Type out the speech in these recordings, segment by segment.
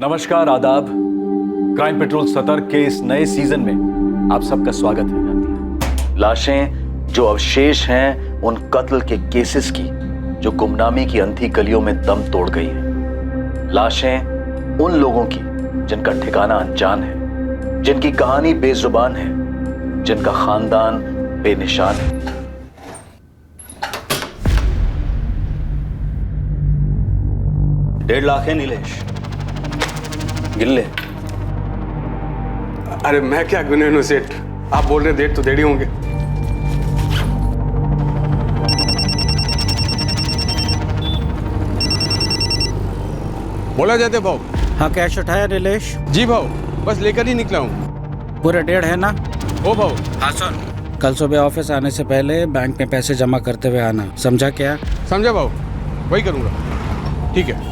नमस्कार, आदाब। Crime petrol सतर्क के इस नए सीजन में आप सबका स्वागत है। लाशें जो अवशेष हैं उन कत्ल के केसेस की जो गुमनामी की अंधी गलियों में दम तोड़ गई है। लाशें उन लोगों की जिनका ठिकाना अनजान है, जिनकी कहानी बेजुबान है, जिनका खानदान बेनिशान है। $1.5 लाख है नीलेश, गिन ले। अरे मैं क्या गिने सेठ, आप बोल रहे डेढ़ तो डेढ़ ही होंगे। बोला जाते भाव। हाँ, कैश उठाया नीलेश? जी भाव, बस लेकर ही निकला हूँ। पूरे 1.5 है ना? ओ भाव। हाँ सुन, कल सुबह ऑफिस आने से पहले बैंक में पैसे जमा करते हुए आना, समझा क्या? समझा भाव, वही करूँगा। ठीक है।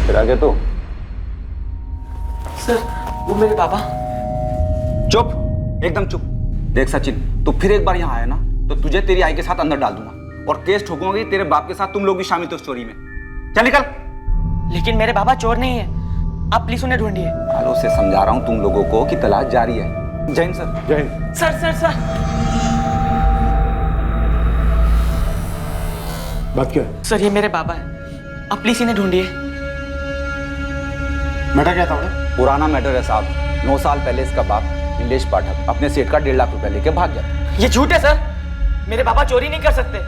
फिर आगे तो सर, वो मेरे पापा। चुप, एकदम चुप। देख सचिन, तू फिर एक बार यहाँ आया ना तो तुझे तेरी आई के साथ अंदर डाल दूंगा और केस ठोकूंगी तेरे बाप के साथ। तुम लोग भी शामिल थे स्टोरी में। चल निकल। लेकिन मेरे पापा चोर नहीं है, आप प्लीज उन्हें ढूंढिए। आलो से समझा रहा हूँ तुम लोगों को कि तलाश जारी है। जय हिंद सर। जय हिंद। सर सर सर, बात क्या है? सर ये मेरे पापा है, आप प्लीज इन्हें ढूंढिए। मैटर क्या था? पुराना मैटर है साहब। 9 साल पहले इसका बाप नीलेश पाठक अपने सेठ का 1.5 लाख रुपए लेके भाग गया। ये झूठ है सर, मेरे पापा चोरी नहीं कर सकते।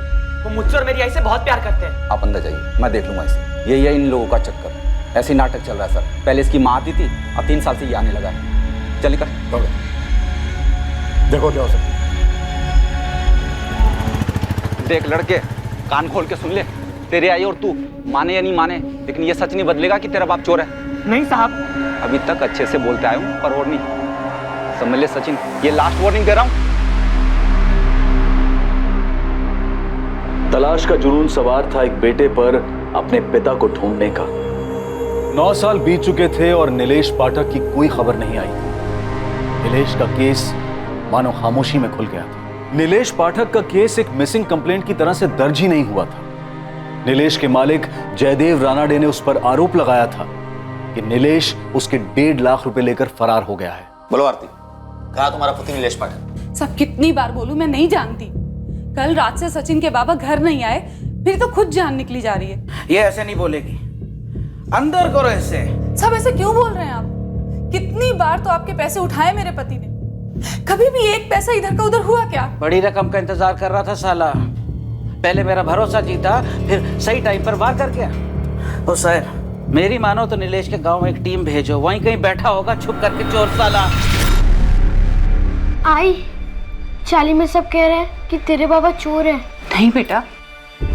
वो मुझसे और मेरी आई से बहुत प्यार करते हैं। आप अंदर जाइए, मैं देख लूंगा इसे। यही है इन लोगों का चक्कर। ऐसे ही नाटक चल रहा है सर। पहले इसकी माँ आती थी, अब 3 साल से ये आने लगा है। चल निकल। देखो क्या हो सकता है। देख लड़के, कान खोल के सुन ले। तेरे आई और तू माने या नहीं माने, लेकिन ये सच नहीं बदलेगा कि तेरा बाप चोर है। नहीं साहब। अभी तक अच्छे से बोलते आया हूँ, पर और नहीं। समझ ले सचिन, ये लास्ट वार्निंग दे रहा हूँ। तलाश का जुनून सवार था एक बेटे पर अपने पिता को ढूंढने का। 9 साल बीत चुके थे और नीलेश पाठक की कोई खबर नहीं आई। नीलेश का केस मानो खामोशी में खुल गया था। नीलेश पाठक का केस एक मिसिंग कंप्लेंट की तरह से दर्ज ही नहीं हुआ था। नीलेश के मालिक जयदेव रानाडे ने उस पर आरोप लगाया था कि नीलेश उसके 1.5 लाख रुपए लेकर फरार हो गया है। बोलो आरती, कहा तुम्हारा पुत्र नीलेश पाठक? सब कितनी बार बोलूं, मैं नहीं जानती। कल रात से सचिन के बाबा घर नहीं आए, फिर तो खुद जान निकली जा रही है। ये ऐसे नहीं बोलेगी, अंदर करो ऐसे। सब ऐसे क्यों बोल रहे हैं आप? कितनी बार तो आपके पैसे उठाए मेरे पति ने, कभी भी एक पैसा इधर का उधर हुआ क्या? बड़ी रकम का इंतजार कर रहा था साला। पहले मेरा भरोसा जीता, फिर सही टाइम पर वार कर गया। ओ सर, मेरी मानो तो नीलेश के गांव में एक टीम भेजो, वहीं कहीं बैठा होगा छुप करके चोर साला। आई, चाली में सब कह रहे हैं कि तेरे बाबा चोर है। नहीं बेटा,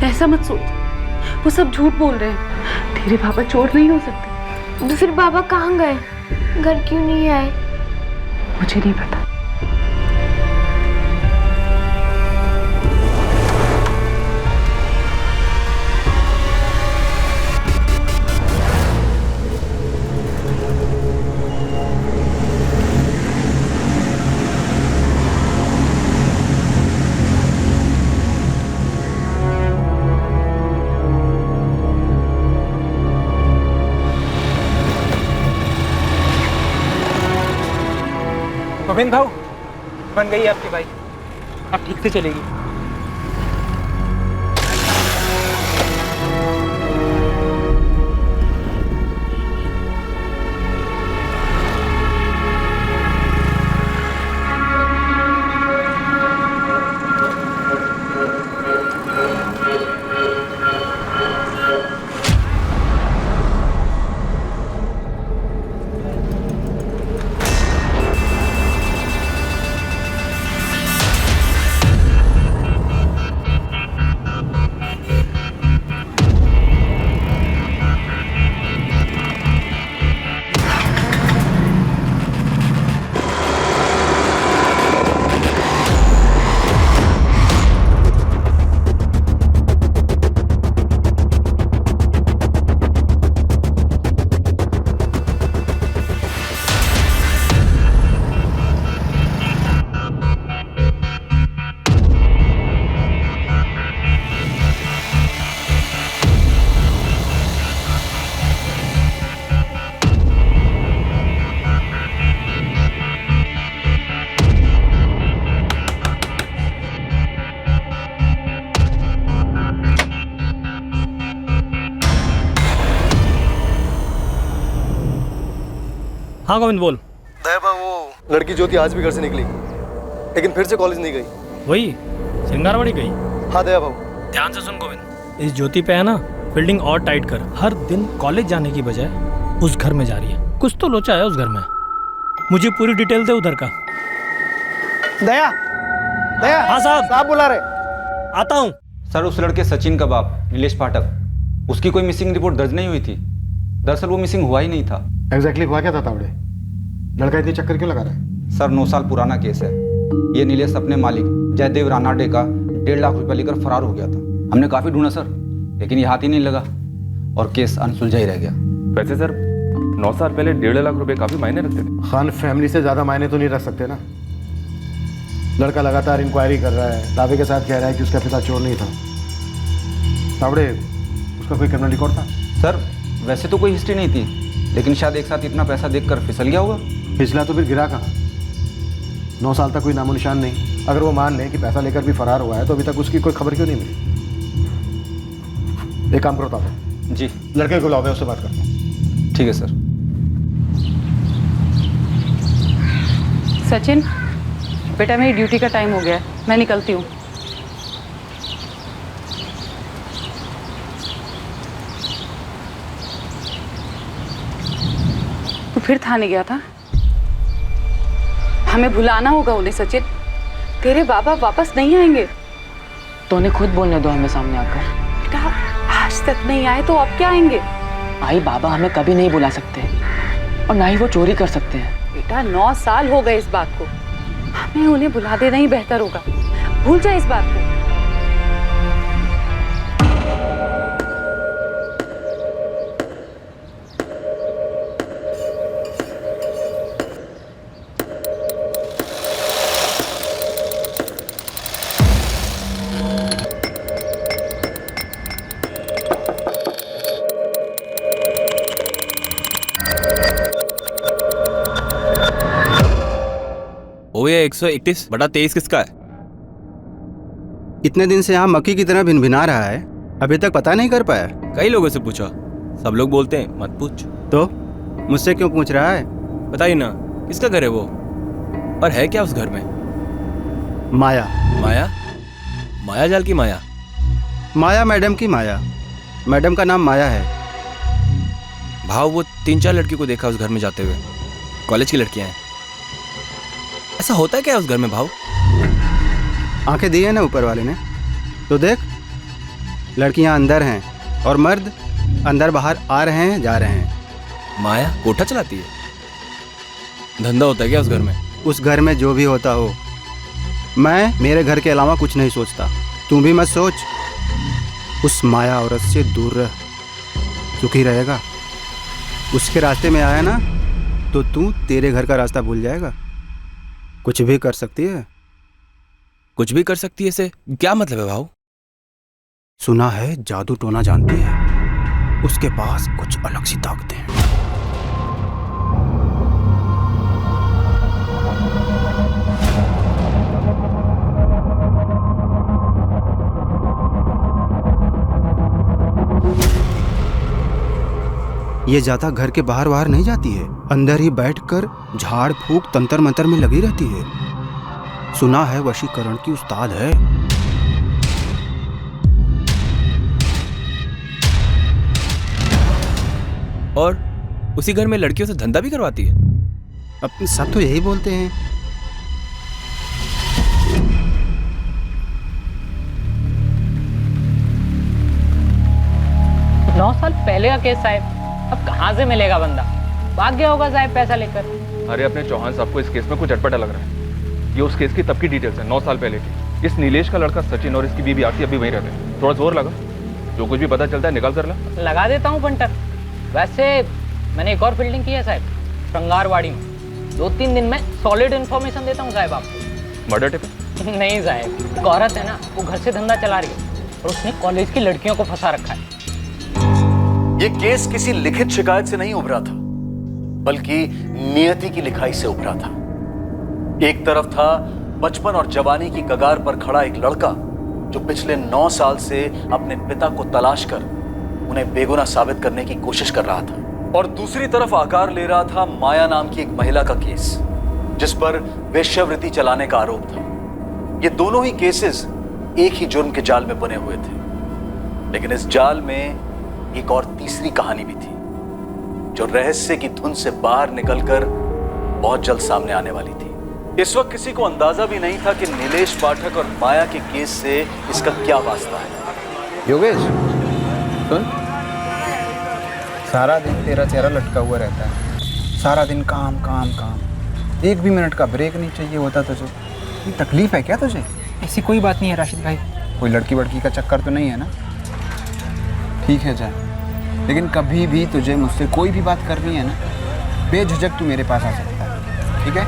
ऐसा मत सोच, वो सब झूठ बोल रहे हैं। तेरे पापा चोर नहीं हो सकते। तो फिर बाबा कहाँ गए? घर क्यों नहीं आए? मुझे नहीं पता। गोविंद भाऊ, बन गई है आपकी बाइक, अब ठीक से चलेगी। हाँ गोविंद बोल। दया वो लड़की ज्योति आज भी घर से निकली, लेकिन फिर से कॉलेज नहीं गई। वही सिंगारवाड़ी गई। हाँ दया बाबू। ध्यान से सुन गोविंद, इस ज्योति पे है ना फील्डिंग और टाइट कर। हर दिन कॉलेज जाने की बजाय उस घर में जा रही है, कुछ तो लोचा है उस घर में। मुझे पूरी डिटेल दे उधर का। दया दया। हाँ साहब बुला रहे। आता हूँ। सर उस लड़के सचिन का बाप नीलेश पाठक, उसकी कोई मिसिंग रिपोर्ट दर्ज नहीं हुई थी। दरअसल वो मिसिंग हुआ ही नहीं था। एग्जैक्टली हुआ क्या था तावड़े? लड़का इतनी चक्कर क्यों लगा रहा है? सर 9 साल पुराना केस है। ये नीलेश अपने मालिक जयदेव रानाडे का 1.5 लाख रुपया लेकर फरार हो गया था। हमने काफी ढूंढा सर, लेकिन ये हाथ ही नहीं लगा और केस अनसुलझा ही रह गया। वैसे सर 9 साल पहले 1.5 लाख रुपए काफी मायने रखते थे। खान फैमिली से ज्यादा मायने तो नहीं रख सकते ना। लड़का लगातार इंक्वायरी कर रहा है, दावे के साथ कह रहा है कि उसका पिता चोर नहीं था। तावड़े उसका कोई क्रिमिनल रिकॉर्ड था? सर वैसे तो कोई हिस्ट्री नहीं थी, लेकिन शायद एक साथ इतना पैसा देखकर फिसल गया होगा। पिछला तो फिर गिरा कहाँ? 9 साल तक कोई नामो निशान नहीं। अगर वो मान लें कि पैसा लेकर भी फरार हुआ है तो अभी तक उसकी कोई खबर क्यों नहीं मिली? एक काम करो तावड़े। जी। लड़के को लाओ, मैं उससे बात करता हूँ। ठीक है सर। सचिन बेटा, मेरी ड्यूटी का टाइम हो गया है, मैं निकलती हूँ। तू फिर थाने गया था? हमें भुलाना होगा उन्हें सचिन। तेरे बाबा वापस नहीं आएंगे। तो उन्हें खुद बोलने दो हमें सामने आकर। बेटा आज तक नहीं आए तो अब क्या आएंगे? आई बाबा हमें कभी नहीं बुला सकते और ना ही वो चोरी कर सकते हैं। बेटा 9 साल हो गए इस बात को, हमें उन्हें बुला देना ही बेहतर होगा। भूल जा इस बात को। ये 131/23 किसका है? इतने दिन से यहाँ मक्खी की तरह भिनभिना रहा है, अभी तक पता नहीं कर पाया। कई लोगों से पूछा, सब लोग बोलते हैं मत पूछ। तो मुझसे क्यों पूछ रहा है? बताइए ना, किसका घर है वो और है क्या उस घर में? माया। माया? माया जाल की माया? माया मैडम की माया। मैडम का नाम माया है। भाव वो 3-4 लड़की को देखा उस घर में जाते हुए, कॉलेज की लड़कियां हैं। ऐसा होता है क्या उस घर में भाव? आंखें दी है ना ऊपर वाले ने, तो देख लड़कियां अंदर हैं और मर्द अंदर बाहर आ रहे हैं जा रहे हैं। माया कोठा चलाती है? धंधा होता है क्या उस घर में? उस घर में जो भी होता हो, मैं मेरे घर के अलावा कुछ नहीं सोचता। तू भी मत सोच। उस माया औरत से दूर रह, सुखी रहेगा। उसके रास्ते में आया ना तो तू तेरे घर का रास्ता भूल जाएगा। कुछ भी कर सकती है। कुछ भी कर सकती है से क्या मतलब है भाव? सुना है जादू टोना जानती है, उसके पास कुछ अलग सी ताकतें हैं। ये ज्यादा घर के बाहर बाहर नहीं जाती है, अंदर ही बैठकर झाड़ फूक तंत्र मंत्र में लगी रहती है। सुना है वशीकरण की उस्ताद है। और उसी घर में लड़कियों से धंधा भी करवाती है? अब सब तो यही बोलते हैं। नौ साल पहले का केस साहब, अब कहाँ से मिलेगा बंदा? भाग गया होगा साहब पैसा लेकर। अरे अपने चौहान साहब को इस केस में कुछ अटपटा लग रहा है। ये उस केस की तब की डिटेल्स है, 9 साल पहले की। इस नीलेश का लड़का सचिन और इसकी बीवी आरती अभी वहीं रहते हैं। थोड़ा जोर लगा, जो कुछ भी पता चलता है निकाल कर ला। लगा देता हूँ पंटर। वैसे मैंने एक और फील्डिंग की है साहब, श्रृंगारवाड़ी में। 2-3 दिन में सॉलिड इन्फॉर्मेशन देता हूँ साहब आपको। Murder tip? नहीं साहब, एक औरत है ना, वो घर से धंधा चला रही है और उसने कॉलेज की लड़कियों को फंसा रखा है। ये केस किसी लिखित शिकायत से नहीं उभरा था, बल्कि नियति की लिखाई से उभरा था। एक तरफ था बचपन और जवानी की कगार पर खड़ा एक लड़का जो पिछले 9 साल से अपने पिता को तलाश कर उन्हें बेगुनाह साबित करने की कोशिश कर रहा था, और दूसरी तरफ आकार ले रहा था माया नाम की एक महिला का केस, जिस पर वेश्यावृत्ति चलाने का आरोप था। ये दोनों ही केसेस एक ही जुर्म के जाल में बुने हुए थे, लेकिन इस जाल में एक और तीसरी कहानी भी थी, जो रहस्य की धुन से बाहर निकलकर बहुत जल्द सामने आने वाली थी। इस वक्त किसी को अंदाजा भी नहीं था कि नीलेश पाठक और माया के केस से इसका क्या वास्ता है। योगेश सुन, सारा दिन तेरा चेहरा लटका हुआ रहता है, सारा दिन काम काम काम, एक भी मिनट का ब्रेक नहीं चाहिए होता तुझे। ये तकलीफ है क्या तुझे? ऐसी कोई बात नहीं है राशिद भाई। कोई लड़की वड़की का चक्कर तो नहीं है ना? ठीक है जा, लेकिन कभी भी तुझे मुझसे कोई भी बात करनी है ना, बेझिझक तू मेरे पास आ सकता है, ठीक है?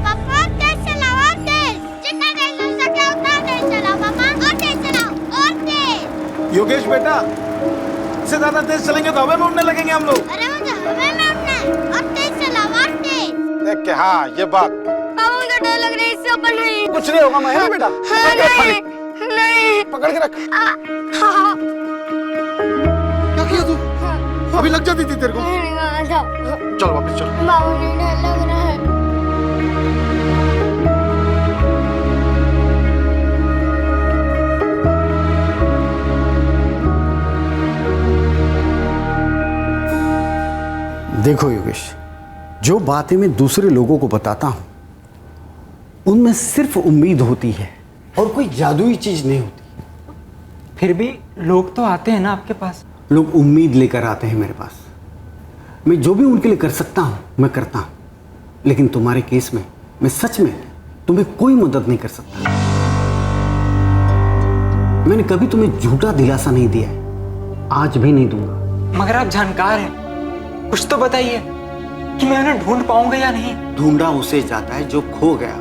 पापा तेज चलाओ, तेज, जितना तेज हो सके उतना तेज चलाओ पापा, और तेज चलाओ, और तेज। योगेश बेटा, इससे ज्यादा तेज चलेंगे तो हवा में उड़ने लगेंगे हम लोग। अरे मुझे हवा में उड़ना है, और तेज चलाओ, और तेज। देख के हाँ ये बात। पापा मुझे डर लग रहा है, इससे ऊपर नहीं। कुछ नहीं होगा मैं बेटा। हाँ, नहीं, नहीं। पकड़ के रख। हाँ। क्या किया तू? अभी लग जाती थी तेरे को। चल वापस चल। बाबू ने डर लग रहा है। देखो योगेश, जो बातें मैं दूसरे लोगों को बताता हूं उनमें सिर्फ उम्मीद होती है और कोई जादुई चीज नहीं होती। फिर भी लोग तो आते हैं ना आपके पास। लोग उम्मीद लेकर आते हैं मेरे पास। मैं जो भी उनके लिए कर सकता हूं मैं करता हूं, लेकिन तुम्हारे केस में मैं सच में तुम्हें कोई मदद नहीं कर सकता। मैंने कभी तुम्हें झूठा दिलासा नहीं दिया है, आज भी नहीं दूंगा। मगर आप जानकार हैं, कुछ तो बताइए कि मैं उन्हें ढूंढ पाऊंगा या नहीं। ढूंढा उसे जाता है जो खो गया।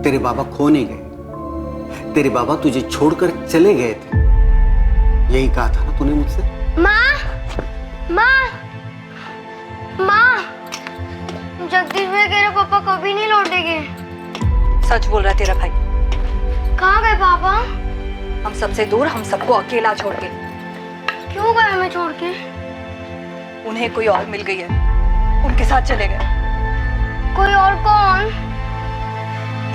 तेरे बाबा खो नहीं गए, तेरे बाबा तुझे छोड़कर चले गए थे। यही कहा था ना तूने मुझसे। माँ, माँ, माँ, जगदीश भैया कह रहे पापा कभी नहीं लौटेंगे। सच बोल रहा है तेरा भाई। कहाँ गए पापा? हम सबसे दूर, हम सबको अकेला छोड़ के। क्यों गए हमें छोड़ के? उन्हें कोई और मिल गई है, उनके साथ चले गए। कोई और कौन?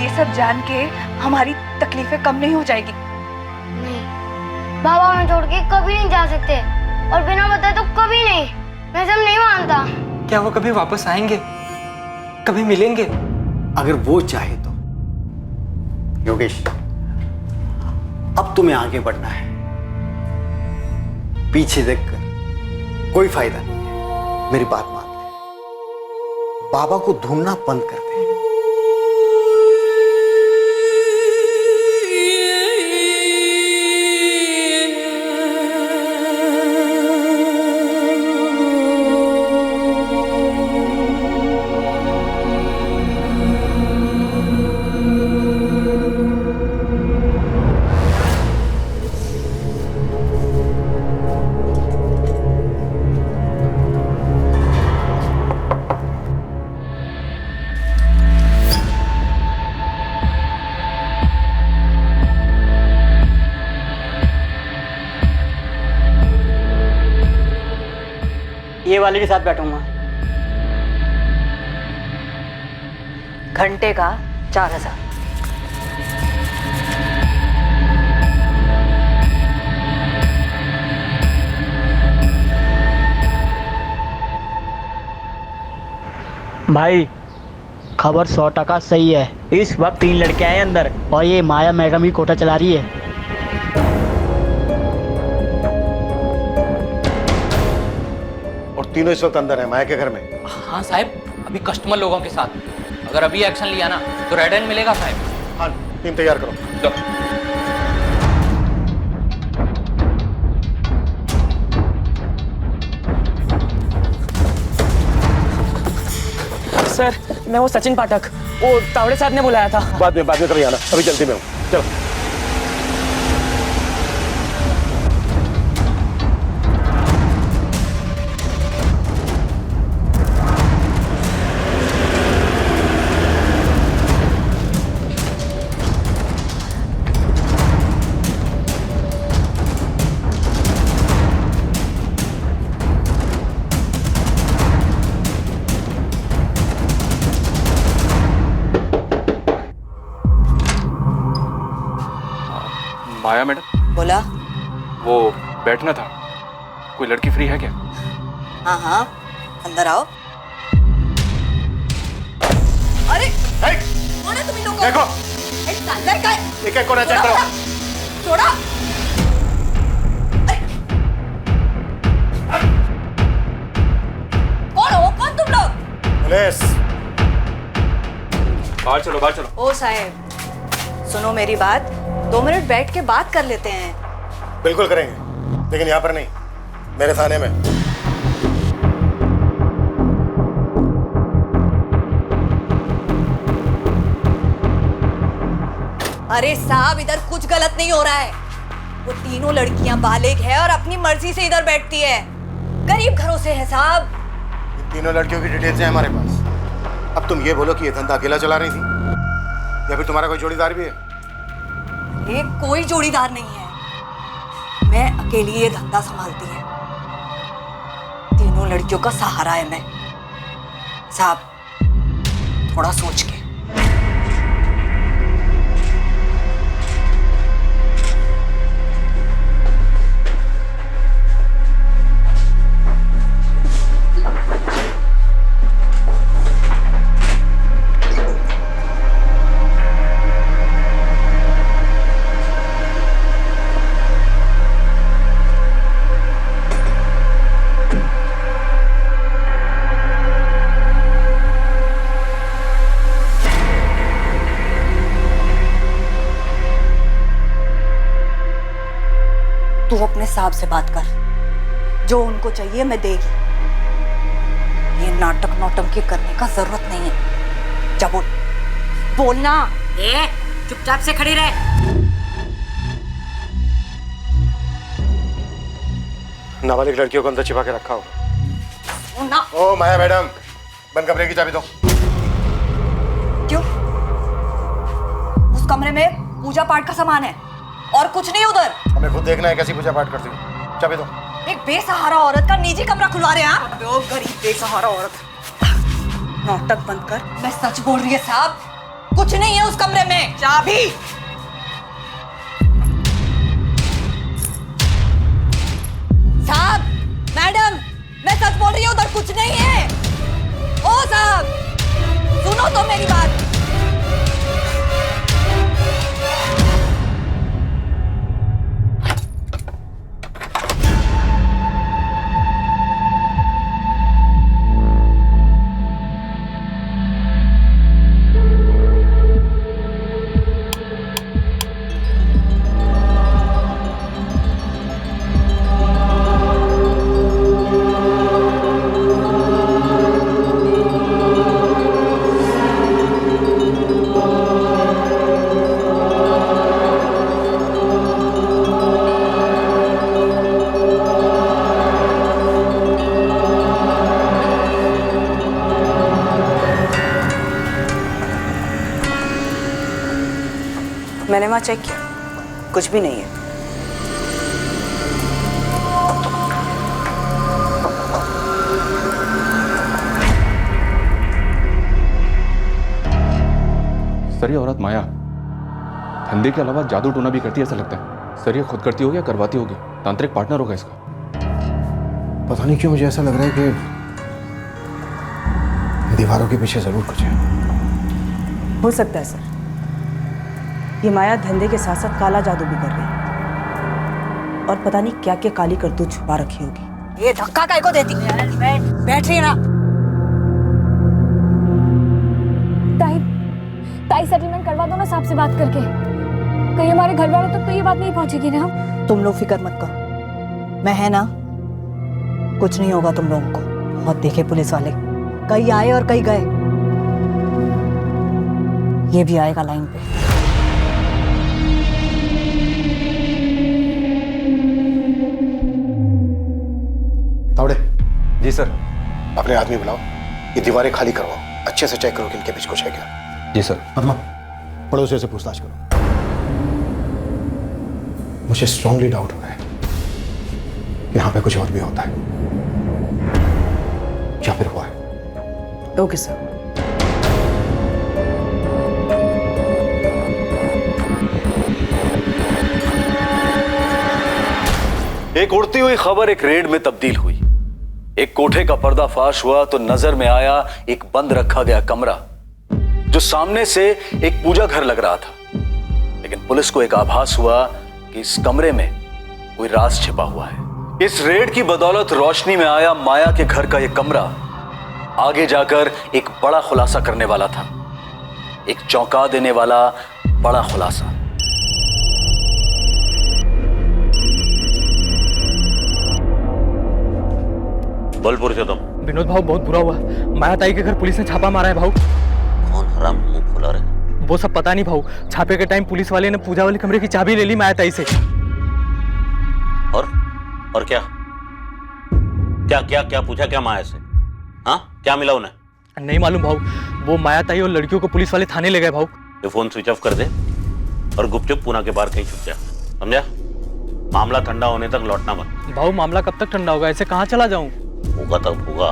ये सब जान के हमारी तकलीफें कम नहीं हो जाएगी। नहीं, बाबा हमें छोड़ के कभी नहीं जा सकते, और बिना बताए तो कभी नहीं। मैं सब नहीं मानता। क्या वो कभी वापस आएंगे, कभी मिलेंगे? अगर वो चाहे तो। योगेश, अब तुम्हें आगे बढ़ना है, पीछे देखकर कोई फायदा नहीं है। मेरी बात मान ले, बाबा को ढूंढना बंद कर दे। ये वाले के साथ बैठूंगा। घंटे का 4000। भाई खबर 100% सही है। इस वक्त 3 लड़के आए अंदर, और ये माया मैडम ही कोटा चला रही है। तीनों इस वक्त अंदर है माया के घर में। हाँ साहब, अभी कस्टमर लोगों के साथ। अगर अभी एक्शन लिया ना तो रेड हैंड मिलेगा साहब। हाँ, टीम तैयार करो। सर, मैं वो सचिन पाठक, वो तावड़े साहब ने बुलाया था। बाद में कर आना, अभी जल्दी में हूँ। चलो। माया मैडम, बोला। वो बैठना था, कोई लड़की फ्री है क्या? हाँ हाँ, अंदर आओ। अरे कौन है तुम इन लोगों को? देखो अंदर का है। एक कोना चेक करो। छोड़ो। कौन हो? कौन तुम लोग? पुलिस। बाहर चलो, बाहर चलो। ओ साहब, सुनो मेरी बात, 2 मिनट बैठ के बात कर लेते हैं। बिल्कुल करेंगे, लेकिन यहाँ पर नहीं, मेरे थाने में। अरे साहब, इधर कुछ गलत नहीं हो रहा है। वो तीनों लड़कियां बालिग है और अपनी मर्जी से इधर बैठती है। गरीब घरों से है साहब। इन तीनों लड़कियों की डिटेल्स हैं हमारे पास। अब तुम ये बोलो कि ये धंधा अकेला चला रही थी या फिर तुम्हारा कोई जोड़ीदार भी है? ये कोई जोड़ीदार नहीं है, मैं अकेली ये धंधा संभालती है। तीनों लड़कियों का सहारा है मैं। साहब, थोड़ा सोच के। तू अपने साहब से बात कर, जो उनको चाहिए मैं देगी। ये नाटक नौटंकी करने का जरूरत नहीं है। जा बोल, बोलना। चुपचाप से खड़ी रहे। नाबालिग लड़कियों को अंदर छिपा के रखा होगा। ना। ओ माया मैडम, बंद कमरे की चाबी दो। क्यों? उस कमरे में पूजा पाठ का सामान है और कुछ नहीं उधर। हमें खुद देखना है कैसी पूजा पाठ करती हूँ। चाबी दो। एक बेसहारा औरत का निजी कमरा खुलवा रहे हैं। गरीब बेसहारा औरत। नाटक बंद कर, मैं सच बोल रही है साहब, कुछ नहीं है उस कमरे में। चाबी। साहब, मैडम, मैं सच बोल रही हूँ, उधर कुछ नहीं है। ओ साहब, सुनो तो मेरी बात। मैंने वहां चेक किया, कुछ भी नहीं है। सर, ये औरत माया धंधे के अलावा जादू टोना भी करती है ऐसा लगता है। सर, ये खुद करती होगी या करवाती होगी? तांत्रिक पार्टनर होगा इसका। पता नहीं क्यों मुझे ऐसा लग रहा है कि दीवारों के पीछे जरूर कुछ है। हो सकता है सर, ये माया धंधे के साथ साथ काला जादू भी कर रही है और पता नहीं क्या क्या काली करतूत छुपा रखी होगी। ये धक्का काय को देती? बैठ रही है ना। ताई सेटलमेंट करवा दो ना साहब से बात करके। कहीं हमारे घर वालों तक तो ये बात नहीं पहुंचेगी ना। तुम लोग फिक्र मत करो, मैं है ना, कुछ नहीं होगा तुम लोगों को। बहुत देखे पुलिस वाले, कई आए और कई गए। ये भी आएगा लाइन पे। तावड़े। जी सर। अपने आदमी बुलाओ, ये दीवारें खाली करवाओ, अच्छे से चेक करो कि इनके बीच कुछ है क्या। जी सर। पद्मा, पड़ोसियों से पूछताछ करो। मुझे स्ट्रांगली डाउट हो रहा है यहाँ पे कुछ और भी होता है या फिर हुआ है। Okay sir. एक उड़ती हुई खबर एक रेड में तब्दील हुई। एक कोठे का पर्दाफाश हुआ तो नजर में आया एक बंद रखा गया कमरा जो सामने से एक पूजा घर लग रहा था। लेकिन पुलिस को एक आभास हुआ कि इस कमरे में कोई राज छिपा हुआ है। इस रेड की बदौलत रोशनी में आया माया के घर का यह कमरा आगे जाकर एक बड़ा खुलासा करने वाला था, एक चौंका देने वाला बड़ा खुलासा। बोल पुरुषोत्तम। विनोद भाऊ बहुत बुरा हुआ। माया ताई के घर पुलिस ने छापा मारा है भाऊ। कौन हराम मुंह खोला रहे? वो सब पता नहीं भाऊ। छापे के टाइम पुलिस वाले ने पूजा वाले कमरे की चाबी ले ली माया ताई से। और क्या क्या क्या क्या पूछा क्या माया से? हाँ, क्या मिला उन्हें? नहीं मालूम भाऊ। वो माया ताई और लड़कियों को पुलिस वाले थाने ले गए भाऊ। ये फोन स्विच ऑफ कर दे और गुपचुप पूना के बाहर कहीं छुप जा, समझा? मामला ठंडा होने तक लौटना मत। भाऊ मामला कब तक ठंडा होगा? ऐसे कहाँ चला जाऊं? होगा तब होगा।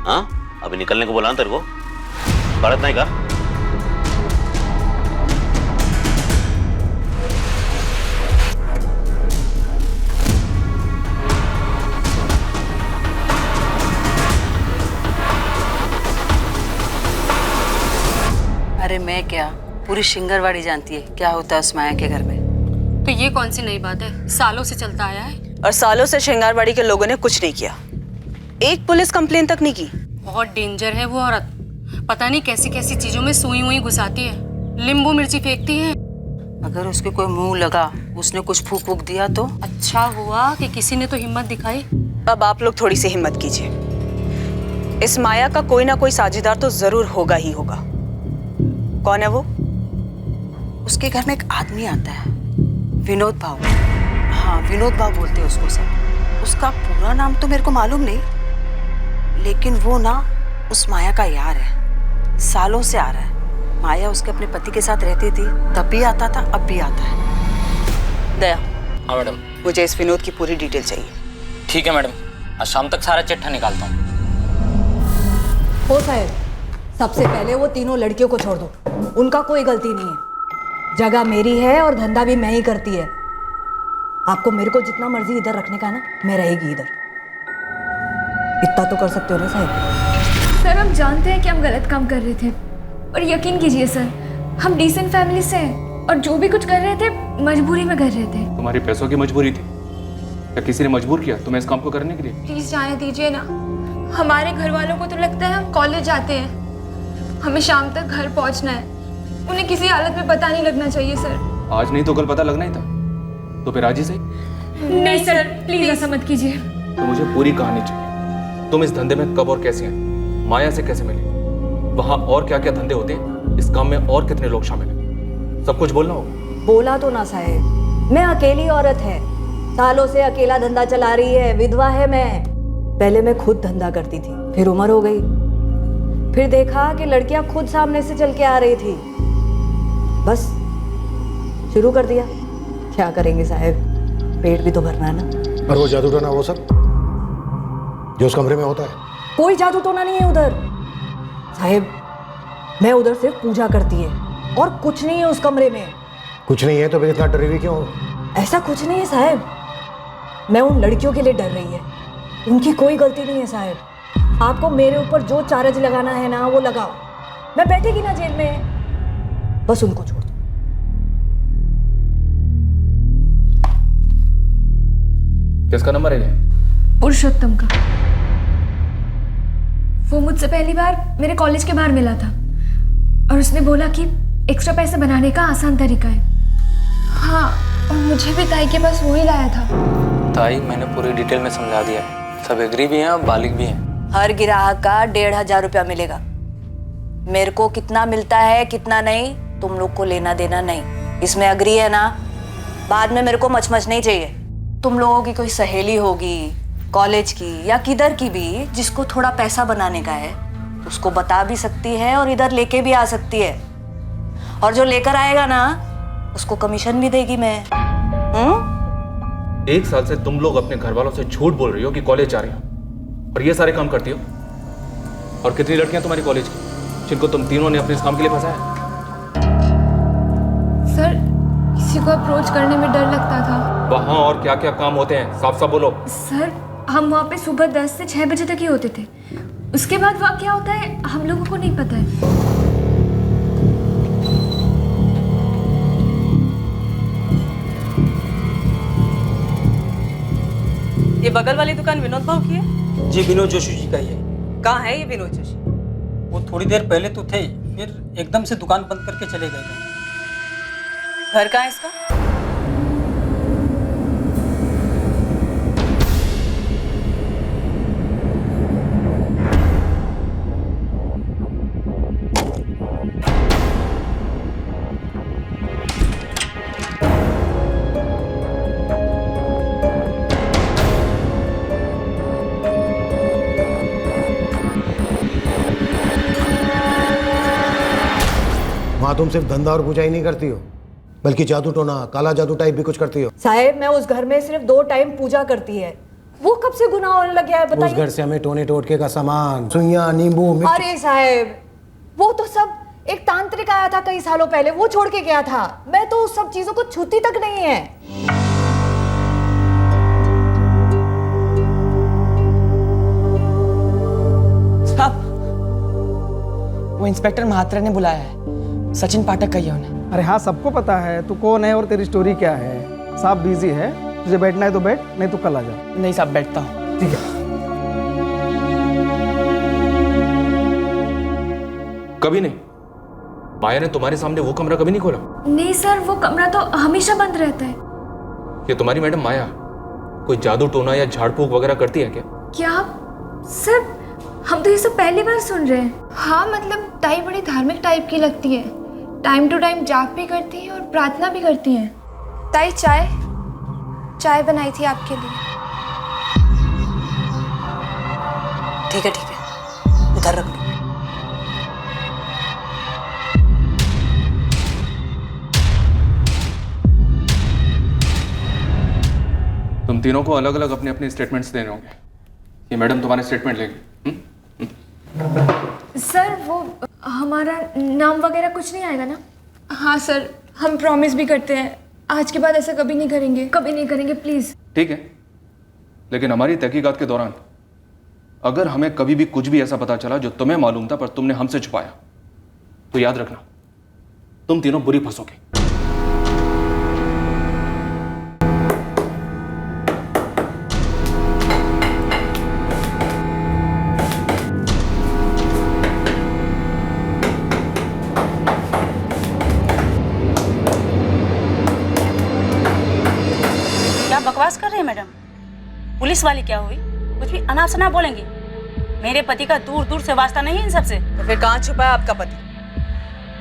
हाँ, अभी निकलने को बोला ना तेरे को, भारत नहीं का? अरे मैं क्या, पूरी शिंगरवाड़ी जानती है क्या होता है उस माया के घर में। तो ये कौन सी नई बात है? सालों से चलता आया है। और सालों से शिंगारवाड़ी के लोगों ने कुछ नहीं किया, एक पुलिस कंप्लेन तक नहीं की। बहुत डेंजर है वो औरत। पता नहीं कैसी कैसी चीजों में सुई हुई घुसाती है, नींबू मिर्ची फेंकती है। अगर उसके कोई मुंह लगा, उसने कुछ फूक फूक दिया तो? अच्छा हुआ कि किसी ने तो हिम्मत दिखाई। अब आप लोग थोड़ी सी हिम्मत कीजिए, इस माया का कोई ना कोई साझेदार तो जरूर होगा ही होगा। कौन है वो? उसके घर में एक आदमी आता है, विनोद भाऊ। हाँ, विनोद भाऊ बोलते हैं उसको सब। उसका पूरा नाम तो मेरे को मालूम नहीं, लेकिन वो ना उस माया का यार है, सालों से आ रहा है। माया उसके अपने पति के साथ रहती थी, तब भी आता था, अब भी आता है। दया। हाँ मैडम। मुझे इस विनोद की पूरी डिटेल चाहिए। ठीक है मैडम, आज शाम तक सारा चिट्ठा निकालता हूँ। हो साहब, सबसे पहले वो तीनों लड़कियों को छोड़ दो, उनका कोई गलती नहीं है। जगह मेरी है और धंधा भी मैं ही करती है। आपको मेरे को जितना मर्जी इधर रखने का ना, मैं रहेगी इधर। इतना तो कर सकते हो ना साहब? सर हम जानते हैं कि हम गलत काम कर रहे थे, और यकीन कीजिए सर, हम डिसेंट फैमिली से हैं और जो भी कुछ कर रहे थे मजबूरी में कर रहे थे। तुम्हारी पैसों की मजबूरी थी या किसी ने मजबूर किया तुम्हें इस काम को करने के लिए? प्लीज जाने दीजिए ना। हमारे घर वालों को तो लगता है हम कॉलेज जाते हैं, हमें शाम तक घर पहुंचना है। उन्हें किसी हालत में पता नहीं लगना चाहिए सर। आज नहीं तो कल पता लगना ही था, तो फिर आज ही सही। नहीं सर, प्लीज ऐसा मत कीजिए। तो मुझे पूरी कहानी चाहिए। तुम इस धंधे में कब और कैसे हैं? माया से कैसे मिले? वहाँ और क्या क्या धंधे होते हैं? इस काम में और कितने लोग शामिल हैं? सब कुछ बोलना होगा। बोला तो ना साहब, मैं अकेली औरत है, सालों से अकेला धंधा चला रही है, विधवा है मैं। पहले मैं खुद धंधा करती थी, फिर उम्र हो गई, फिर देखा कि लड़कियां खुद सामने से चल के आ रही थी, बस शुरू कर दिया। क्या करेंगे साहब, पेट भी तो भरना है ना। और वो जादू टोना वो सब जो उस कमरे में होता है? कोई जादू टोना नहीं है उधर साहब, मैं उधर सिर्फ पूजा करती है और कुछ नहीं है उस कमरे में। कुछ नहीं है तो फिर इतना डरी हुई क्यों? ऐसा कुछ नहीं है साहब, मैं उन लड़कियों के लिए डर रही है, उनकी कोई गलती नहीं है साहब। आपको मेरे ऊपर जो चार्ज लगाना है ना वो लगाओ, मैं बैठेगी ना जेल में, बस उनको छोड़ दो। किसका नंबर है ये? पुरुषोत्तम का। वो मुझसे पहली बार मेरे कॉलेज के बाहर मिला था और उसने बोला कि एक्स्ट्रा पैसे बनाने का आसान तरीका है। हाँ, और मुझे भी ताई के पास वही लाया था। ताई मैंने पूरी डिटेल में समझा दिया है, सब एग्री भी हैं और बालिग भी हैं। हर ग्राहक का 1500 रुपया मिलेगा। मेरे को कितना मिलता है कितना नहीं, तुम लोग को लेना देना नहीं। इसमें एग्री है ना? बाद में मेरे को मचमच नहीं चाहिए। तुम लोगों की कोई सहेली होगी कॉलेज की या किधर की भी, जिसको थोड़ा पैसा बनाने का है, उसको बता भी सकती है और इधर लेके भी आ सकती है। और जो लेकर आएगा ना, उसको कमीशन भी देगी मैं। 1 साल से तुम लोग अपने घर वालों से झूठ बोल रही हो कि कॉलेज जा रही हो और ये सारे काम करती हो। और कितनी लड़कियां तुम्हारी कॉलेज की जिनको तुम तीनों ने अपने इस काम के लिए फंसाया? सर, किसी को अप्रोच करने में डर लगता था। वहाँ और क्या क्या काम होते हैं, साफ साफ बोलो। सर हम वहाँ पे सुबह 10 से 6 बजे तक ही होते थे। उसके बाद वहाँ क्या होता है हम लोगों को नहीं पता है। ये बगल वाली दुकान विनोद भाव की है? जी विनोद जोशी जी का ही है। कहाँ है ये विनोद जोशी? वो थोड़ी देर पहले तो थे, फिर एकदम से दुकान बंद करके चले गए थे। घर कहाँ है इसका? वहाँ तुम सिर्फ धंधा और पूजा ही नहीं करती हो, बल्कि जादू टोना, काला जादू टाइप भी कुछ करती हो। साहेब मैं उस घर में सिर्फ 2 टाइम पूजा करती है, वो कब से गुनाह होने लग गया है बताइए। उस घर से हमें टोने टोटके का सामान, सुइयां, नींबू, मिर्च। अरे साहेब वो तो सब एक तांत्रिक आया था कई सालों पहले, वो छोड़ के गया था। मैं तो उस सब चीजों को छूती तक नहीं है। साहब वो इंस्पेक्टर महात्रा ने बुलाया है, सचिन पाठक कहिए उन्हें। अरे हाँ सबको पता है तू कौन है और तेरी स्टोरी क्या है। साहब बिजी है, तुझे बैठना है तो बैठ, नहीं तो कल आ जा। नहीं साहब बैठता हूँ। ठीक है। कभी नहीं, माया ने तुम्हारे सामने वो कमरा कभी नहीं खोला? नहीं सर वो कमरा तो हमेशा बंद रहता है। ये तुम्हारी मैडम माया कोई जादू टोना या झाड़ फूक वगैरह करती है क्या? क्या सर हम तो ये सब पहली बार सुन रहे हैं। हाँ मतलब ताई बड़ी धार्मिक टाइप की लगती है, टाइम टू टाइम जाप भी करती है और प्रार्थना भी करती है। ताई चाय बनाई थी आपके लिए। ठीक है उधर रख लो। तुम तीनों को अलग अलग अपने अपने स्टेटमेंट्स देने होंगे। ये मैडम तुम्हारे स्टेटमेंट लेंगे। सर वो हमारा नाम वगैरह कुछ नहीं आएगा ना? हाँ सर हम प्रॉमिस भी करते हैं आज के बाद ऐसा कभी नहीं करेंगे प्लीज। ठीक है, लेकिन हमारी तहकीकात के दौरान अगर हमें कभी भी कुछ भी ऐसा पता चला जो तुम्हें मालूम था पर तुमने हमसे छुपाया, तो याद रखना तुम तीनों बुरी फंसोगे। बकवास कर रहे हैं मैडम? पुलिस वाली क्या हुई, कुछ भी अनाप शनाप बोलेंगी? मेरे पति का दूर दूर से वास्ता नहीं इन सबसे। तो फिर कहाँ छुपा है आपका पति?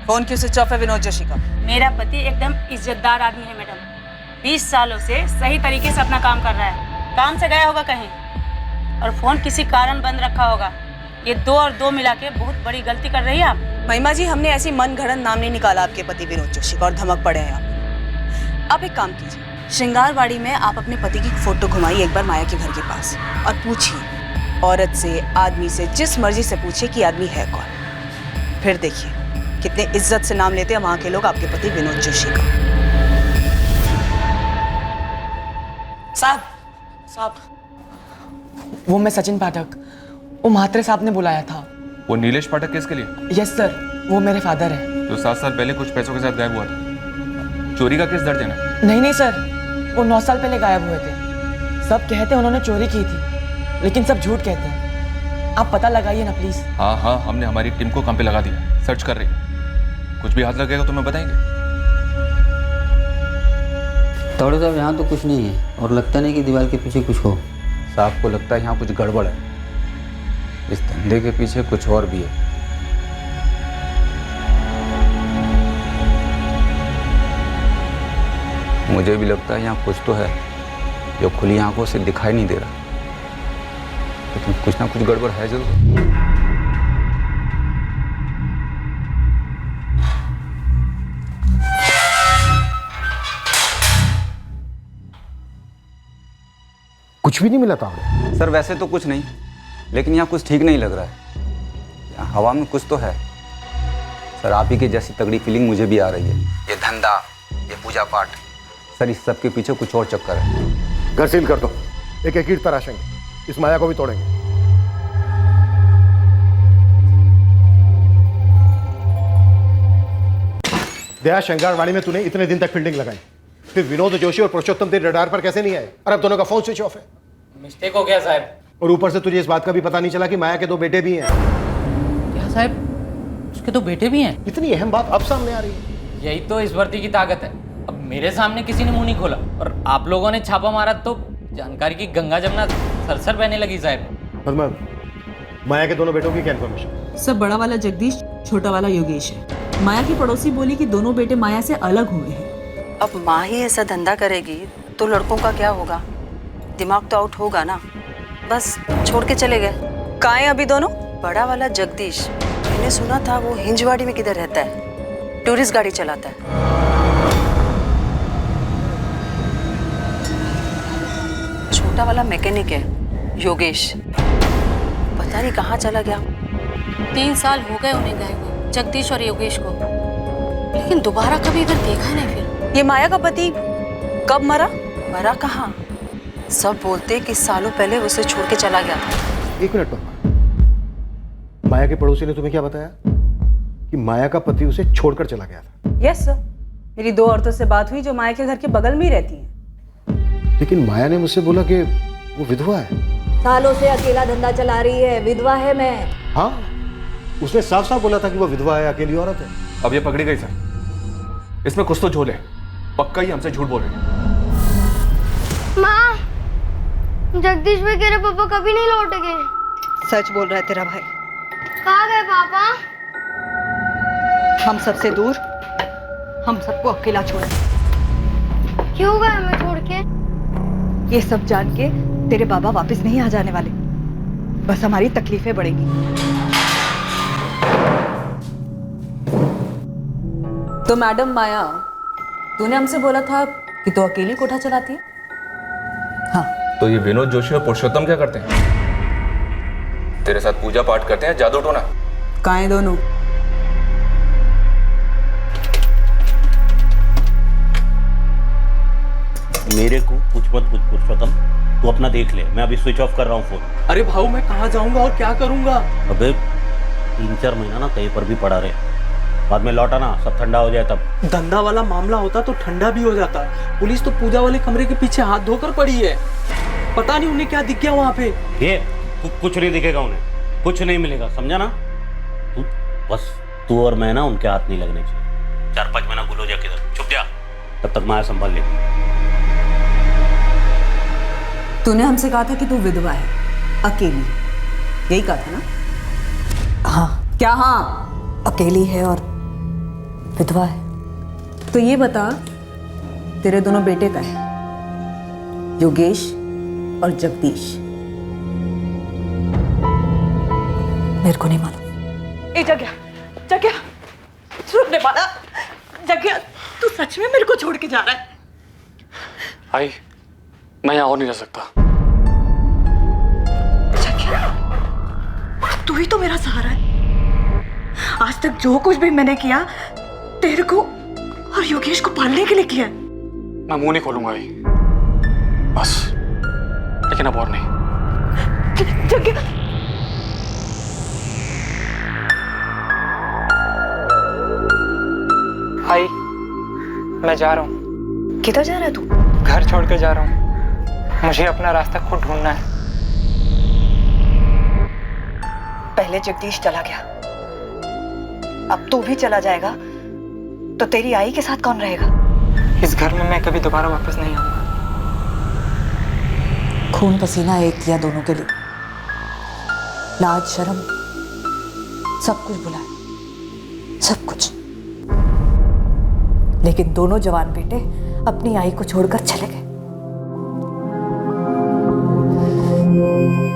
फोन क्यों स्विच ऑफ है विनोद जोशी का? मेरा पति एकदम इज्जतदार आदमी है मैडम, 20 सालों से सही तरीके से अपना काम कर रहा है। काम से गया होगा कहीं और फोन किसी कारण बंद रखा होगा। ये 2 और 2 मिला के बहुत बड़ी गलती कर रही है आप। महिमा जी हमने ऐसी मन घड़न नाम नहीं निकाला आपके पति विनोद जोशी का और धमक पड़े हैं आप एक काम कीजिए, श्रृंगारवाड़ी में आप अपने पति की फोटो घुमाइए एक बार माया के घर के पास और पूछिए औरत से, आदमी से, जिस मर्जी से पूछिए कि आदमी है कौन। फिर देखिए कितने इज्जत से नाम लेते हैं वहां के लोग आपके पति विनोद जोशी का। साहब वो मैं सचिन पाठक, वो महात्रे साहब ने बुलाया था। वो नीलेश पाठक केस के लिए? यस सर, वो मेरे फादर है जो 7 साल पहले कुछ पैसों के साथ गायब हुआ था। चोरी का केस दर्ज है ना? नहीं सर, वो 9 साल पहले गायब हुए थे। सब कहते हैं उन्होंने चोरी की थी, लेकिन सब झूठ कहते हैं। आप पता लगाइए ना प्लीज। हाँ हमने हमारी टीम को काम पे लगा दिया, सर्च कर रही है। कुछ भी हाथ लगेगा तो मैं बताएंगे। तौड़े साहब यहाँ तो कुछ नहीं है और लगता नहीं कि दीवार के पीछे कुछ हो। साहब को लगता है यहाँ कुछ गड़बड़ है, इस धंधे के पीछे कुछ और भी है। मुझे भी लगता है यहाँ कुछ तो है जो खुली आंखों से दिखाई नहीं दे रहा, लेकिन कुछ ना कुछ गड़बड़ है जरूर। कुछ भी नहीं मिला था? सर वैसे तो कुछ नहीं, लेकिन यहाँ कुछ ठीक नहीं लग रहा है। यहाँ हवा में कुछ तो है। सर आप ही की जैसी तगड़ी फीलिंग मुझे भी आ रही है। ये धंधा, ये पूजा पाठ, सर इस सब के पीछे कुछ और चक्कर है। घर सील कर दो, एक एक ईंट तराशेंगे, इस माया को भी तोड़ेंगे। दया, शंगारवाड़ी में तूने इतने दिन तक फील्डिंग लगाई, फिर विनोद जोशी और पुरुषोत्तम तेरे रडार पर कैसे नहीं आए? और अब दोनों का फोन स्विच ऑफ है। मिस्टेक हो गया साहब। और ऊपर से तुझे इस बात का भी पता नहीं चला कि माया के 2 बेटे भी हैं। क्या साहब, उसके 2 बेटे भी हैं? इतनी अहम बात अब सामने आ रही है। यही तो इस भर्ती की ताकत है। अब मेरे सामने किसी ने मुंह नहीं खोला और आप लोगों ने छापा मारा तो जानकारी की गंगा जमुना सरसर बहने लगी साहब। माया के दोनों बेटों की क्या इन्फॉर्मेशन? सब बड़ा वाला जगदीश, छोटा वाला योगेश है। माया की पड़ोसी बोली कि दोनों बेटे माया से अलग हुए हैं। अब माँ ही ऐसा धंधा करेगी तो लड़कों का क्या होगा? दिमाग तो आउट होगा ना। बस छोड़ के चले गए। कहाँ हैं अभी दोनों? बड़ा वाला जगदीश, मैंने सुना था वो हिंजवाड़ी में किधर रहता है, टूरिस्ट गाड़ी चलाता है। छोटा वाला मैकेनिक है योगेश, पता नहीं कहाँ चला गया। 3 साल हो गए उन्हें गए हुए, जगदीश और योगेश को, लेकिन दोबारा कभी इधर देखा नहीं। फिर ये माया का पति कब मरा? मरा कहाँ? सब बोलते कि सालों पहले उसे छोड़ के चला गया था। 1 मिनट पर, माया के पड़ोसी ने तुम्हें क्या बताया कि माया का पति उसे छोड़कर चला गया था? यस सर, मेरी 2 औरतों से बात हुई जो माया के घर के बगल में ही रहती हैं। लेकिन माया ने मुझसे बोला कि वो विधवा है। सालों से अकेला धंधा चला रही है, विधवा है मैं। हाँ, उसने साफ साफ बोला था कि वो विधवा है, अकेली औरत है। अब ये पकड़ी गई सर, इसमें कुछ तो झोल है। पक्का ही हमसे झूठ बोल रही है। माँ, जगदीश भाई तेरे पापा कभी नहीं लौटेंगे। सच बोल रहा है तेरा भाई। कहाँ गए पापा? हम सबसे दूर, हम सबको अकेला छोड़े। क्यों गए हमें छोड़ के? ये सब जान के तेरे बाबा वापस नहीं आ जाने वाले, बस हमारी तकलीफें बढ़ेंगी। तो मैडम माया, तूने हमसे बोला था कि तू अकेली कोठा चलाती है? हाँ। तो ये विनोद जोशी और पुरुषोत्तम क्या करते हैं? तेरे साथ पूजा पाठ करते हैं, जादू टोना? कहाँ हैं दोनों? मेरे को कुछ मत पूछ पुरुषोत्तम, तू अपना देख ले, मैं अभी स्विच ऑफ कर रहा हूँ फोन। अरे भाऊ, मैं कहाँ जाऊंगा और क्या करूंगा? अबे 3-4 महीना ना कहीं पर भी पड़ा रहे, बाद में लौटा ना, सब ठंडा हो जाए तब। धंधा वाला मामला होता तो ठंडा भी हो जाता। पुलिस तो पूजा वाले कमरे के पीछे हाथ धोकर पड़ी है, पता नहीं उन्हें क्या दिख गया वहाँ पे। ये कुछ नहीं दिखेगा उन्हें, कुछ नहीं मिलेगा, समझा ना? तू बस, तू और मैं ना उनके हाथ नहीं लगने चाहिए। 4-5 महीना गुल हो जा, किधर चुप जा, तब तक माया संभाल लेगी। तूने हमसे कहा था कि तू विधवा है, अकेली, यही कहा था ना? हाँ। क्या हाँ? अकेली है और विधवा है। तो ये बता, तेरे दोनों बेटे का है, योगेश और जगदीश? मेरे को नहीं मालूम। ए जगह सुनने वाला, जगह तू सच में मेरे को छोड़ के जा रहा है? आई, मैं यहाँ और नहीं रह सकता। तू ही तो मेरा सहारा है। आज तक जो कुछ भी मैंने किया तेरे को और योगेश को पालने के लिए किया। मैं मुंह नहीं खोलूंगा आई, बस, लेकिन अब और नहीं। आई, मैं जा रहा हूँ। किधर जा रहा है तू? घर छोड़ के जा रहा हूँ, मुझे अपना रास्ता खुद ढूंढना है। पहले जगदीश चला गया, अब तू भी चला जाएगा तो तेरी आई के साथ कौन रहेगा? इस घर में मैं कभी दोबारा वापस नहीं आऊंगा। खून पसीना एक किया दोनों के लिए, लाज शर्म सब कुछ भुलाया, सब कुछ। लेकिन दोनों जवान बेटे अपनी आई को छोड़कर चले गए।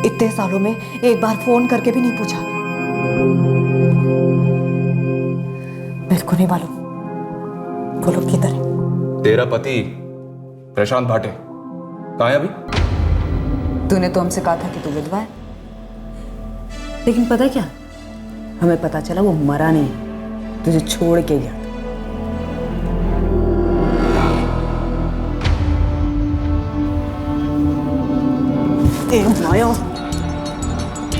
इतने सालों में एक बार फोन करके भी नहीं पूछा। मेरे को नहीं मालूम वो लोग किधर है। तेरा पति प्रशांत भाटे कहाँ है अभी? तूने तो हमसे कहा था कि तू विधवा है, लेकिन पता क्या, हमें पता चला वो मरा नहीं, तुझे छोड़ के गया। ए माया,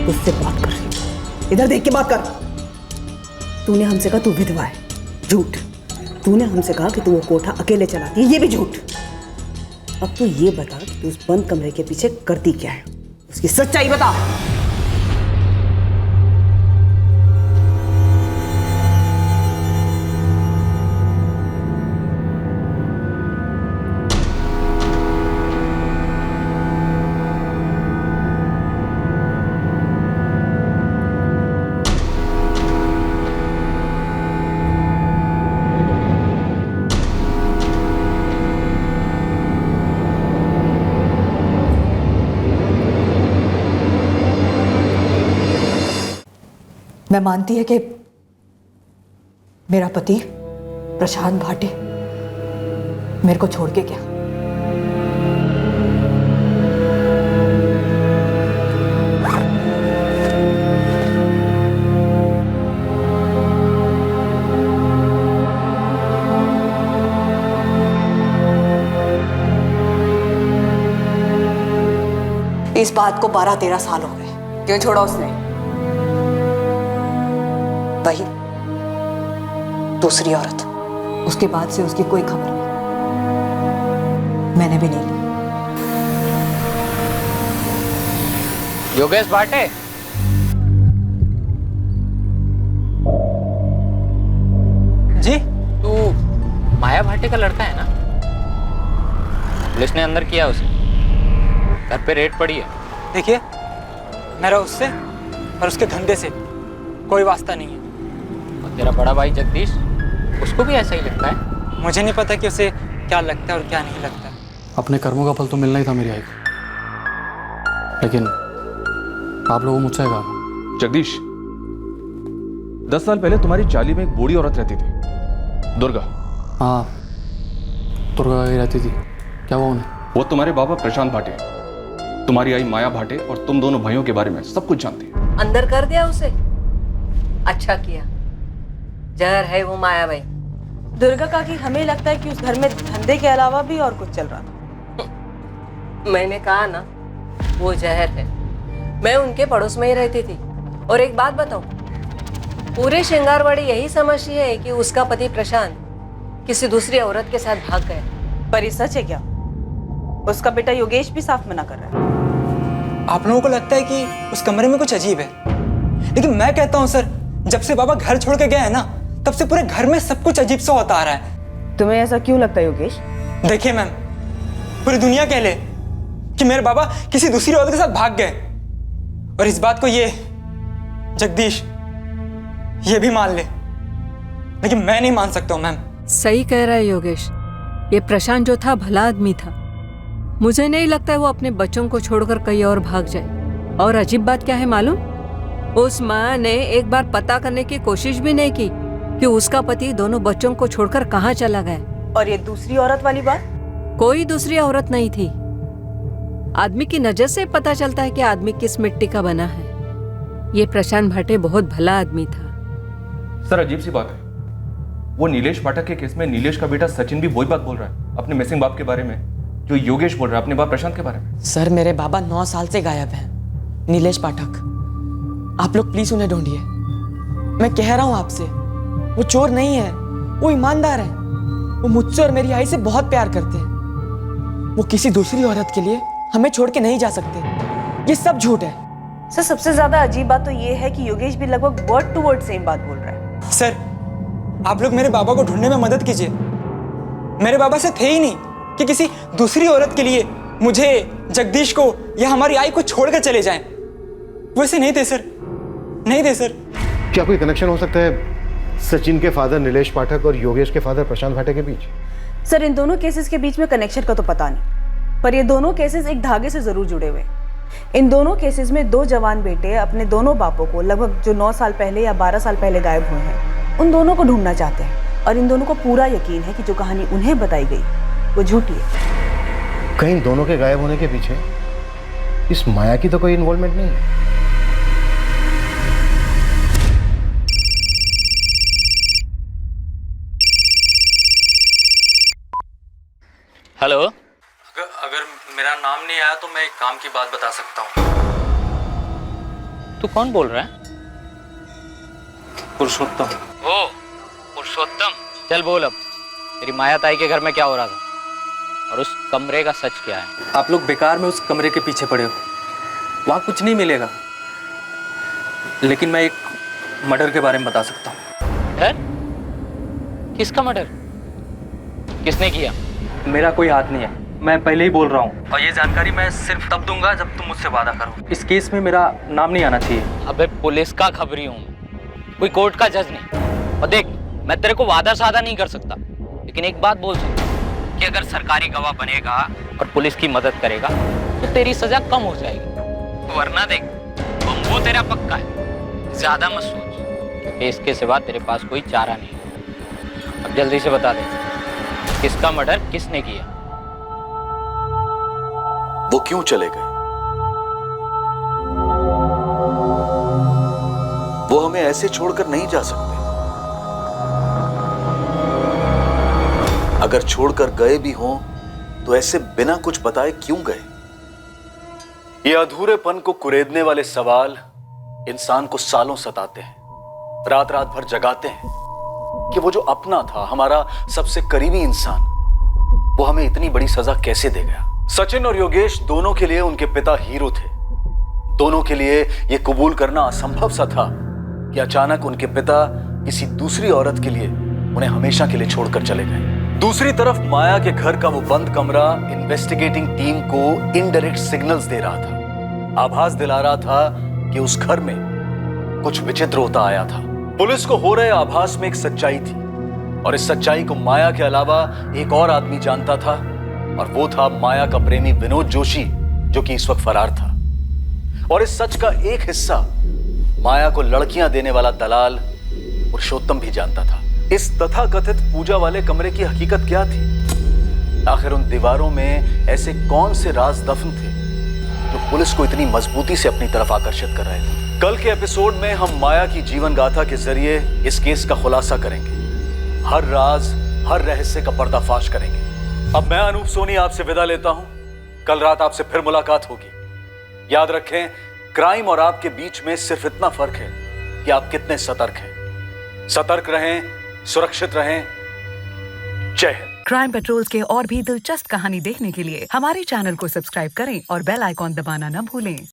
उससे बात कर रही हूँ। इधर देख के बात कर। तूने हमसे कहा तू विधवा है, झूठ। तूने हमसे कहा कि तू वो कोठा अकेले चलाती है, ये भी झूठ। अब तू ये बता कि तू उस बंद कमरे के पीछे करती क्या है, उसकी सच्चाई बता। मैं मानती है कि मेरा पति प्रशांत भाटे मेरे को छोड़ के गया। इस बात को 12-13 साल हो गए। क्यों छोड़ा उसने? वही दूसरी औरत। उसके बाद से उसकी कोई खबर नहीं, मैंने भी नहीं ली। योगेश भाटे, जी तू माया भाटे का लड़का है ना? पुलिस ने अंदर किया उसे, घर पे रेड पड़ी है। देखिए, मेरा उससे और उसके धंधे से कोई वास्ता नहीं है। और तेरा बड़ा भाई जगदीश, उसको भी ऐसा ही लगता है? मुझे नहीं पता कि उसे क्या लगता है और क्या नहीं लगता। अपने कर्मों का फल तो मिलना ही था मेरी आई को, लेकिन आप लोगों मुझसे कहा। जगदीश, 10 साल पहले तुम्हारी चाली में एक बूढ़ी औरत रहती थी, दुर्गा। हाँ, दुर्गा ही रहती थी। क्या हुआ उन्हें? वो तुम्हारे बाबा प्रशांत भाटे, तुम्हारी आई माया भाटे और तुम दोनों भाइयों के बारे में सब कुछ जानती है। अंदर कर दिया उसे? अच्छा किया, जहर है वो माया भाई। दुर्गा का कि हमें लगता है कि उस घर में धंधे के अलावा भी और कुछ चल रहा था। मैंने कहा ना, वो जहर है। मैं उनके पड़ोस में ही रहती थी। और एक बात बताऊं, पूरे श्रृंगारवाड़ी यही समझती है कि उसका पति प्रशांत किसी दूसरी औरत के साथ भाग गया। पर ये सच है क्या? उसका बेटा योगेश भी साफ मना कर रहा है। आप लोगों को लगता है कि उस कमरे में कुछ अजीब है, लेकिन मैं कहता हूँ सर, जब से बाबा घर छोड़ के गए हैं ना, तब से पूरे घर में सब कुछ अजीब सा होता आ रहा है। तुम्हें ऐसा क्यों लगता है योगेश? देखिए मैम, पूरी दुनिया कह ले कि मेरे बाबा किसी दूसरी औरत के साथ भाग गए, और इस बात को ये जगदीश ये भी मान ले, लेकिन मैं नहीं मान सकता हूँ मैम। सही कह रहा है योगेश, ये प्रशांत जो था भला आदमी था। मुझे नहीं लगता है वो अपने बच्चों को छोड़कर कहीं और भाग जाए। और अजीब बात क्या है मालूम, उस माँ ने एक बार पता करने की कोशिश भी नहीं की कि उसका पति दोनों बच्चों को छोड़कर कहाँ चला गया। और ये दूसरी औरत वाली बात? कोई दूसरी औरत नहीं थी। आदमी की नजर से पता चलता है कि आदमी किस मिट्टी का बना है। ये प्रशांत भाटे बहुत भला आदमी था। सर, अजीब सी बात है, वो नीलेश पाठक के केस में नीलेश का बेटा सचिन भी वही बात बोल रहा है अपने मिसिंग बाप के बारे में जो योगेश बोल रहा है अपने बाप प्रशांत के बारे में। सर, मेरे बाबा 9 साल से गायब हैं। नीलेश पाठक, आप लोग प्लीज उन्हें ढूंढिए। मैं कह रहा हूं आपसे, वो चोर नहीं है, वो ईमानदार है। वो मुझसे और मेरी आई से बहुत प्यार करते हैं। वो किसी दूसरी औरत के लिए हमें छोड़ के नहीं जा सकते। ये सब झूठ है। सर, सबसे ज्यादा अजीब बात तो ये है कि योगेश भी लगभग वर्ड टू वर्ड सेम बात बोल रहा है। सर, आप लोग मेरे बाबा को ढूंढने में मदद कीजिए। मेरे बाबा से थे ही नहीं कि किसी दूसरी औरत के लिए मुझे, जगदीश को या हमारी आई को छोड़कर चले जाएं। वैसे नहीं थे सर, नहीं थे सर। क्या कोई कनेक्शन हो सकता है सचिन के फादर नीलेश पाठक और योगेश के फादर प्रशांत भाटे के बीच? सर, इन दोनों केसेस के बीच में कनेक्शन का तो पता नहीं, पर ये दोनों केसेस एक धागे से जरूर जुड़े हुए। इन दोनों केसेस में 2 जवान बेटे अपने दोनों बापों को लगभग जो 9 साल पहले या 12 साल पहले गायब हुए हैं, उन दोनों को ढूंढना चाहते हैं। और इन दोनों को पूरा यकीन है कि जो कहानी उन्हें बताई गई वो झूठी है। कहीं दोनों के गायब होने के पीछे इस माया की तो कोई इन्वॉल्वमेंट नहीं है? हेलो, अगर मेरा मेरा नाम नहीं आया तो मैं एक काम की बात बता सकता हूँ। तू कौन बोल रहा है? पुरुषोत्तम। ओ पुरुषोत्तम, चल बोल अब, तेरी माया ताई के घर में क्या हो रहा था और उस कमरे का सच क्या है? आप लोग बेकार में उस कमरे के पीछे पड़े हो, वहाँ कुछ नहीं मिलेगा, लेकिन मैं एक मर्डर के बारे में बता सकता हूँ। मर्डर? किसका मर्डर? किसने किया? मेरा कोई हाथ नहीं है, मैं पहले ही बोल रहा हूँ, और ये जानकारी मैं सिर्फ तब दूंगा जब तुम मुझसे वादा करो। इस केस में मेरा नाम नहीं आना चाहिए। अबे पुलिस का खबरी हूँ, कोई कोर्ट का जज नहीं। और देख, मैं तेरे को वादा सादा नहीं कर सकता, लेकिन एक बात बोल सकता कि अगर सरकारी गवाह बनेगा और पुलिस की मदद करेगा तो तेरी सजा कम हो जाएगी, वरना देख बम्बू तेरा पक्का है। ज्यादा मत सोच, क्योंकि इसके सिवा तेरे पास कोई चारा नहीं है। अब जल्दी से बता दे, किसका मर्डर किसने किया? वो क्यों चले गए? वो हमें ऐसे छोड़कर नहीं जा सकते। अगर छोड़कर गए भी हों तो ऐसे बिना कुछ बताए क्यों गए? ये अधूरेपन को कुरेदने वाले सवाल इंसान को सालों सताते हैं, रात रात भर जगाते हैं कि वो जो अपना था, हमारा सबसे करीबी इंसान, वो हमें इतनी बड़ी सजा कैसे दे गया। सचिन और योगेश दोनों के लिए उनके पिता हीरो थे। दोनों के लिए यह कबूल करना असंभव सा था कि अचानक उनके पिता किसी दूसरी औरत के लिए उन्हें हमेशा के लिए छोड़कर चले गए। दूसरी तरफ माया के घर का वो बंद कमरा इन्वेस्टिगेटिंग टीम को इनडायरेक्ट सिग्नल्स दे रहा था, आभास दिला रहा था कि उस घर में कुछ विचित्र होता आया था। पुलिस को हो रहे आभास में एक सच्चाई थी, और इस सच्चाई को माया के अलावा एक और आदमी जानता था, और वो था माया का प्रेमी विनोद जोशी, जो कि इस वक्त फरार था। और इस सच का एक हिस्सा माया को लड़कियां देने वाला दलाल पुरुषोत्तम भी जानता था। इस तथाकथित पूजा वाले कमरे की हकीकत क्या थी? आखिर उन दीवारों में ऐसे कौन से राज दफन थे जो पुलिस को इतनी मजबूती से अपनी तरफ आकर्षित कर रहे थे? कल के एपिसोड में हम माया की जीवन गाथा के जरिए इस केस का खुलासा करेंगे, हर राज, हर रहस्य का पर्दाफाश करेंगे। अब मैं अनूप सोनी आपसे विदा लेता हूं। कल रात आपसे फिर मुलाकात होगी। याद रखें, क्राइम और आपके बीच में सिर्फ इतना फर्क है कि आप कितने सतर्क हैं। सतर्क रहें, सुरक्षित रहें। जय हिंद। क्राइम पेट्रोल्स के और भी दिलचस्प कहानी देखने के लिए हमारे चैनल को सब्सक्राइब करें और बेल आइकॉन दबाना न भूलें।